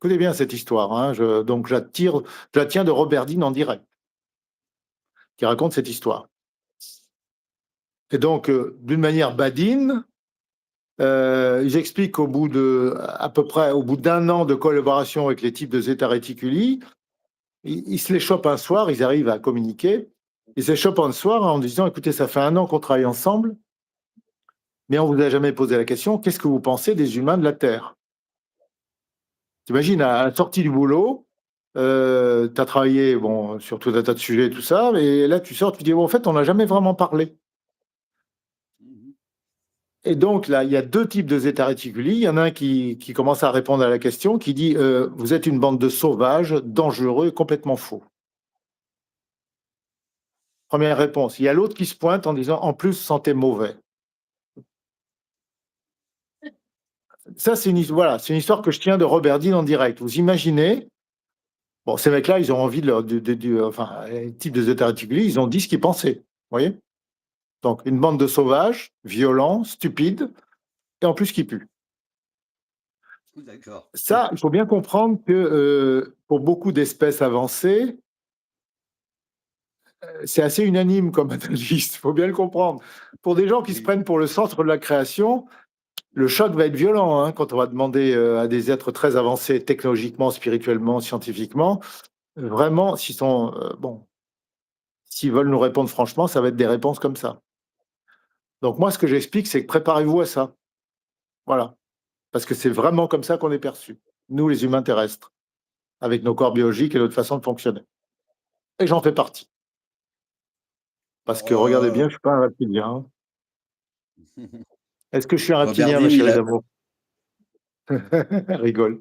Écoutez bien cette histoire, hein, donc je la tiens de Roberdine en direct, qui raconte cette histoire. Et donc, d'une manière badine, ils expliquent qu'au bout à peu près, au bout d'un an de collaboration avec les types de Zeta Reticuli, ils se les chopent un soir, ils arrivent à communiquer, ils se les chopent un soir en disant, écoutez, ça fait un an qu'on travaille ensemble, mais on vous a jamais posé la question, qu'est-ce que vous pensez des humains de la Terre? T'imagines, à la sortie du boulot, tu as travaillé bon, sur tout un tas de sujets et tout ça, et là tu sors, tu dis, bon, en fait, on n'a jamais vraiment parlé. Mhm. Et donc là, il y a deux types de Zeta Reticuli. Il y en a un qui commence à répondre à la question, qui dit, vous êtes une bande de sauvages, dangereux, complètement faux. Première réponse. Il y a l'autre qui se pointe en disant, en plus, sentez mauvais. Ça, voilà, c'est une histoire que je tiens de Robert Dean en direct. Vous imaginez, bon, ces mecs-là, ils ont envie enfin, les types de Zeta Reticuli, ils ont dit ce qu'ils pensaient. Vous voyez? Donc, une bande de sauvages, violents, stupides, et en plus qui puent. D'accord. Ça, il faut bien comprendre que pour beaucoup d'espèces avancées, c'est assez unanime comme analyse, il faut bien le comprendre. Pour des gens qui se Oui. prennent pour le centre de la création, le choc va être violent hein, quand on va demander à des êtres très avancés technologiquement, spirituellement, scientifiquement, vraiment, s'ils veulent nous répondre franchement, ça va être des réponses comme ça. Donc moi, ce que j'explique, c'est que préparez-vous à ça. Voilà. Parce que c'est vraiment comme ça qu'on est perçus, nous les humains terrestres, avec nos corps biologiques et notre façon de fonctionner. Et j'en fais partie. Parce Alors, que regardez bien, je ne suis pas un reptilien. Hein. Est-ce que je suis un reptilien, ma Roberdine, chérie d'amour? Rigole.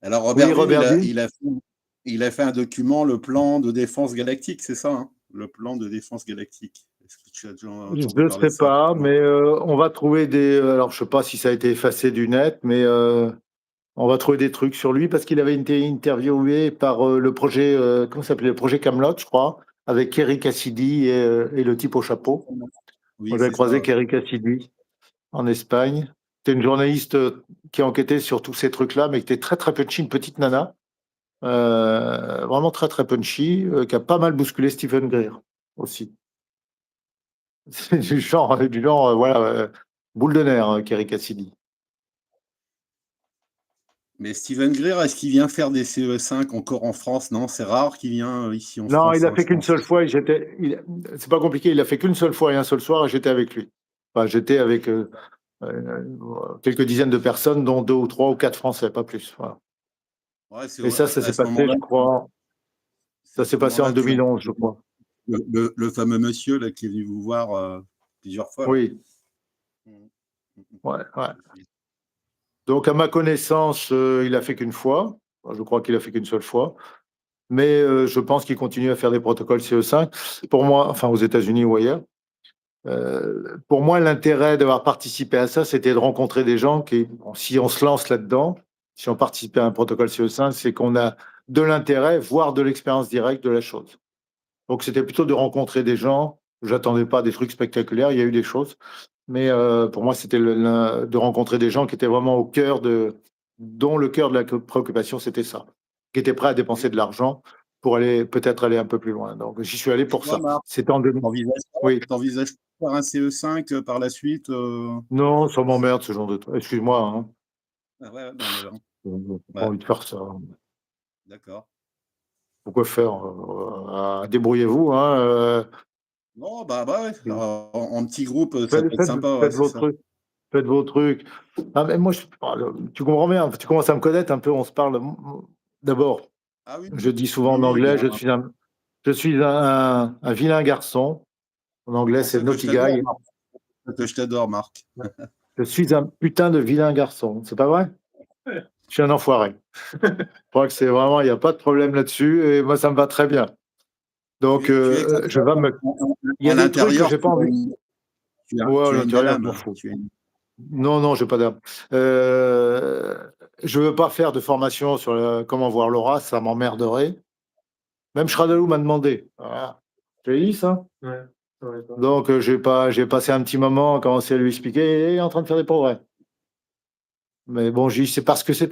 Alors Oui, Roberdine, Robert Dean. il a fait un document, le plan de défense galactique, c'est ça, hein, le plan de défense galactique. Est-ce que tu as déjà Je entendu ne parler de sais ça? pas, Non. mais on va trouver des. Alors, je ne sais pas si ça a été effacé du net, mais on va trouver des trucs sur lui parce qu'il avait été interviewé par le projet, comment ça s'appelait, le projet Camelot, je crois, avec Kerry Cassidy et le type au chapeau. Moi, Oui, j'avais c'est croisé ça. Kerry Cassidy en Espagne. C'était une journaliste qui enquêtait sur tous ces trucs-là, mais qui était très très punchy, une petite nana, vraiment très très punchy, qui a pas mal bousculé Stephen Greer aussi. C'est du genre voilà, boule de nerfs, Kerry Cassidy. Mais Steven Greer, est-ce qu'il vient faire des CE5 encore en France? Non, c'est rare qu'il vient ici en Non, il France, a hein, fait je qu'une pense. seule fois. C'est pas compliqué. Il a fait qu'une seule fois et un seul soir, et j'étais avec lui. Enfin, j'étais avec quelques dizaines de personnes, dont 2 ou 3 ou 4 Français, pas plus. Voilà. Ouais, Et ça à s'est ce passé, moment-là, je crois, c'est ça à s'est ce passé en moment-là que tu as 2011, je crois. le fameux monsieur là, qui est venu vous voir plusieurs fois. Là. Oui, Mhm. ouais, ouais. Donc, à ma connaissance, il a fait qu'une fois. Enfin, je crois qu'il a fait qu'une seule fois. Mais je pense qu'il continue à faire des protocoles CE5. Pour moi, enfin aux États-Unis ou ailleurs. Pour moi, l'intérêt d'avoir participé à ça, c'était de rencontrer des gens qui, bon, si on se lance là-dedans, si on participe à un protocole CE5, c'est qu'on a de l'intérêt, voire de l'expérience directe de la chose. Donc, c'était plutôt de rencontrer des gens. J'attendais pas des trucs spectaculaires, il y a eu des choses. Mais pour moi, c'était de rencontrer des gens qui étaient vraiment dont le cœur de la préoccupation, c'était ça. Qui étaient prêts à dépenser de l'argent pour peut-être aller un peu plus loin. Donc, j'y suis allé Et pour toi, ça. Marc, C'était en 2000. Oui. t'envisages de faire un CE5 par la suite Non, ça m'emmerde ce genre de truc. Excuse-moi, hein. Ah ouais, non, mais bon. J'ai pas Ouais, envie de faire ça. d'accord. Pourquoi faire? Débrouillez-vous, hein. Non, bah ouais. En petit groupe, ça Faites, peut être faites- sympa, ouais, faites c'est vos ça. trucs. Faites vos trucs. Ah, mais moi, tu comprends bien. Tu commences à me connaître un peu. On se parle. D'abord, Ah oui, je dis souvent oui, en oui, anglais, ben, je suis un vilain garçon. En c'est anglais, pour c'est ça que je naughty t'adore, guy. Marc. C'est pour ça que je t'adore, Marc. Je suis un putain de vilain garçon. C'est pas vrai? Je suis un enfoiré. Je crois que c'est vraiment, il n'y a pas de problème là-dessus. Et moi, ça me va très bien. Donc, Tu es comme je ça. vais me. Il y À a des trucs que l'intérieur, j'ai pas envie. Ouais, à tu as une belle l'intérieur, je m'en âme. fous. Non, non, j'ai pas d'âme. Je veux pas faire de formation sur comment voir l'aura, ça m'emmerderait. Même Shradalou m'a demandé. Voilà. J'ai dit ça. Ouais, ouais, Donc, j'ai passé un petit moment à commencer à lui expliquer, et il est en train de faire des progrès. Mais bon, c'est parce que c'est